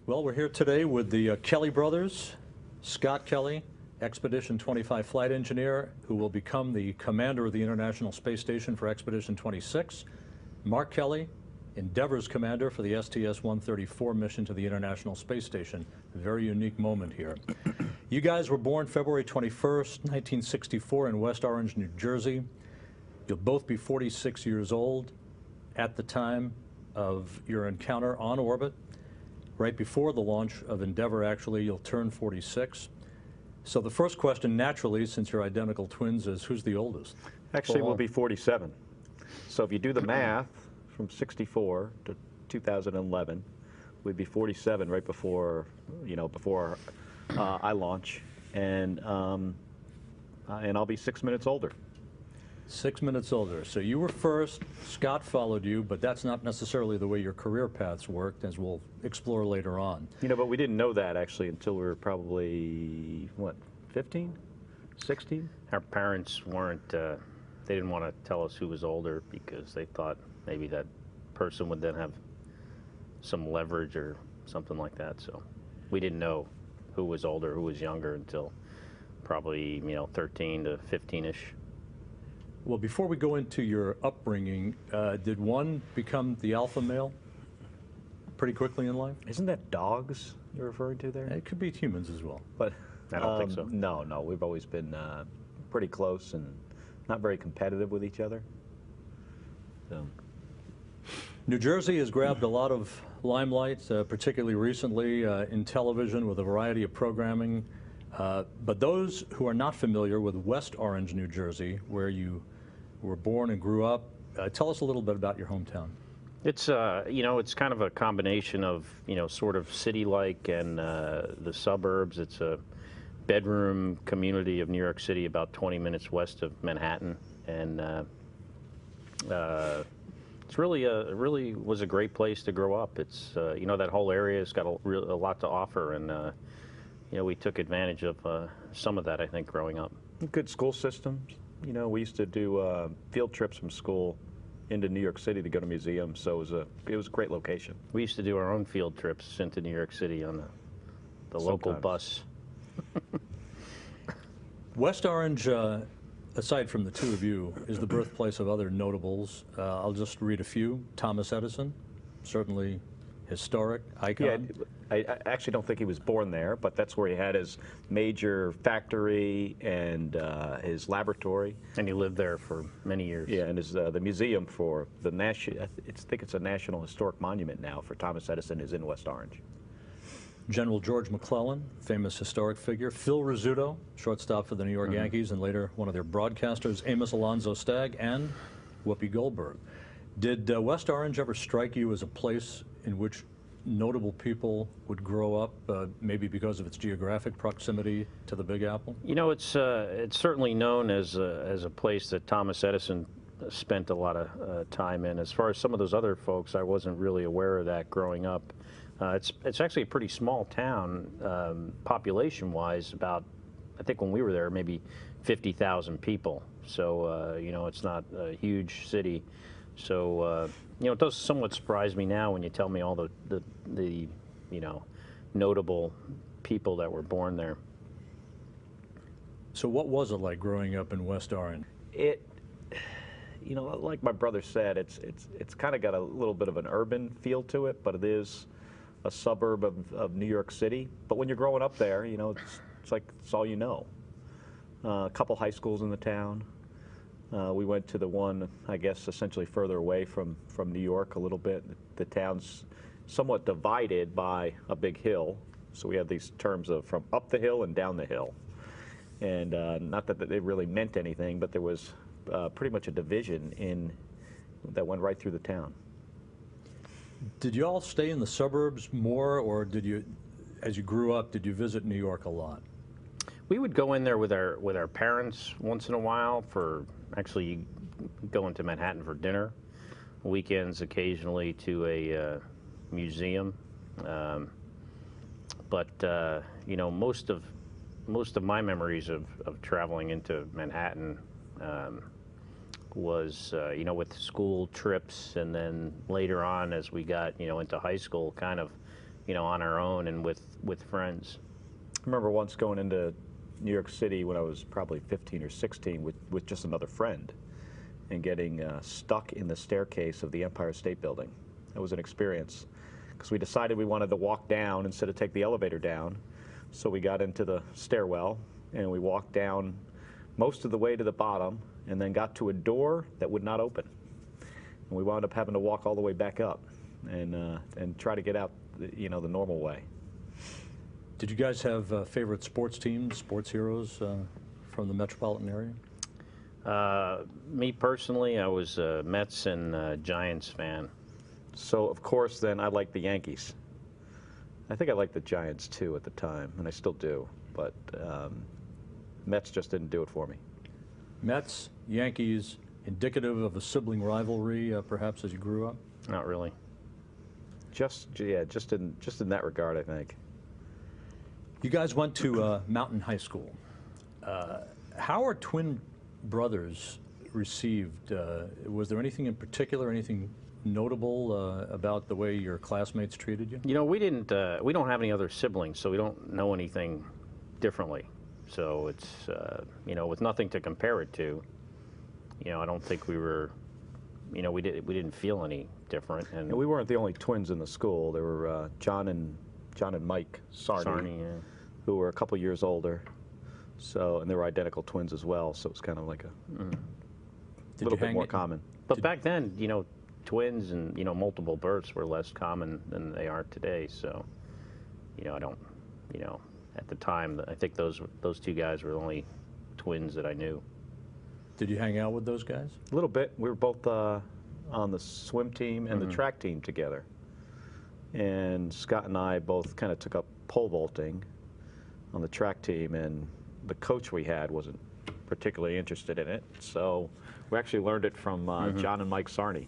Well, we're here today with the Kelly brothers, Scott Kelly, Expedition 25 flight engineer, who will become the commander of the International Space Station for Expedition 26, Mark Kelly, Endeavour's commander for the STS-134 mission to the International Space Station. A very unique moment here. You guys were born February 21st, 1964 in West Orange, New Jersey. You'll both be 46 years old at the time of your encounter on orbit. Right before the launch of Endeavour, actually, you'll turn 46. So the first question, naturally, since you're identical twins, is who's the oldest? Actually, we'll be 47. So if you do the math, from 64 to 2011, we'd be 47 right before, before I launch, and I'll be 6 minutes older. 6 minutes older. So you were first, Scott followed you, but that's not necessarily the way your career paths worked, as we'll explore later on. But we didn't know that, actually, until we were probably, what, 15? 16? Our parents weren't, they didn't want to tell us who was older because they thought maybe that person would then have some leverage or something like that. So we didn't know who was older, who was younger until probably, 13 to 15-ish. Well, before we go into your upbringing, did one become the alpha male pretty quickly in life? Isn't that dogs you're referring to there? It could be humans as well. But I don't think so. No, we've always been pretty close and not very competitive with each other. So. New Jersey has grabbed a lot of limelight, particularly recently in television with a variety of programming. But those who are not familiar with West Orange, New Jersey, where you were born and grew up, tell us a little bit about your hometown. It's, it's kind of a combination of, sort of city-like and the suburbs. It's a bedroom community of New York City about 20 minutes west of Manhattan. And it's really was a great place to grow up. It's, that whole area has got a lot to offer. And, we took advantage of some of that, I think, growing up. Good school systems. We used to do field trips from school into New York City to go to museums, so it was a great location. We used to do our own field trips into New York City on the local bus. West Orange, aside from the two of you, is the birthplace of other notables. I'll just read a few. Thomas Edison, certainly historic icon. Yeah, I actually don't think he was born there, but that's where he had his major factory and his laboratory. And he lived there for many years. Yeah, and his, the museum for the national, I think it's a National Historic Monument now for Thomas Edison is in West Orange. General George McClellan, famous historic figure. Phil Rizzuto, shortstop for the New York Yankees and later one of their broadcasters. Amos Alonzo Stagg and Whoopi Goldberg. Did West Orange ever strike you as a place in which notable people would grow up, maybe because of its geographic proximity to the Big Apple? It's certainly known as a place that Thomas Edison spent a lot of time in. As far as some of those other folks, I wasn't really aware of that growing up. It's actually a pretty small town, population-wise. About, I think when we were there, maybe 50,000 people. So it's not a huge city. So it does somewhat surprise me now when you tell me all the notable people that were born there. So what was it like growing up in West Orange? Like my brother said, it's kind of got a little bit of an urban feel to it, but it is a suburb of New York City. But when you're growing up there, it's like it's all you know. A couple high schools in the town. We went to the one, I guess, essentially further away from New York a little bit. The town's somewhat divided by a big hill, so we have these terms of from up the hill and down the hill. And not that they really meant anything, but there was pretty much a division that went right through the town. Did you all stay in the suburbs more, or did you, as you grew up, did you visit New York a lot? We would go in there with our parents once in a while for actually going to Manhattan for dinner. Weekends occasionally to a museum. But most of my memories of traveling into Manhattan was with school trips, and then later on as we got into high school, kind of on our own and with friends. I remember once going into New York City when I was probably 15 or 16 with just another friend and getting stuck in the staircase of the Empire State Building. It was an experience because we decided we wanted to walk down instead of take the elevator down. So we got into the stairwell and we walked down most of the way to the bottom and then got to a door that would not open. And we wound up having to walk all the way back up and try to get out the normal way. Did you guys have favorite sports teams, sports heroes from the metropolitan area? Me personally, I was a Mets and Giants fan. So, of course, then I liked the Yankees. I think I liked the Giants, too, at the time, and I still do. But Mets just didn't do it for me. Mets, Yankees, indicative of a sibling rivalry, perhaps, as you grew up? Not really. Just in that regard, I think. You guys went to Mountain High School. How are twin brothers received? Was there anything in particular, anything notable about the way your classmates treated you? We don't have any other siblings, so we don't know anything differently. So it's, with nothing to compare it to, I don't think we were, we didn't feel any different. And we weren't the only twins in the school. There were John and Mike Sarney, yeah. who were a couple years older. So, and they were identical twins as well. So it was kind of like a little bit more common. But back then, twins and multiple births were less common than they are today. So, I don't, at the time, I think those two guys were the only twins that I knew. Did you hang out with those guys? A little bit. We were both on the swim team and the track team together. And Scott and I both kind of took up pole vaulting on the track team, and the coach we had wasn't particularly interested in it. So we actually learned it from John and Mike Sarney.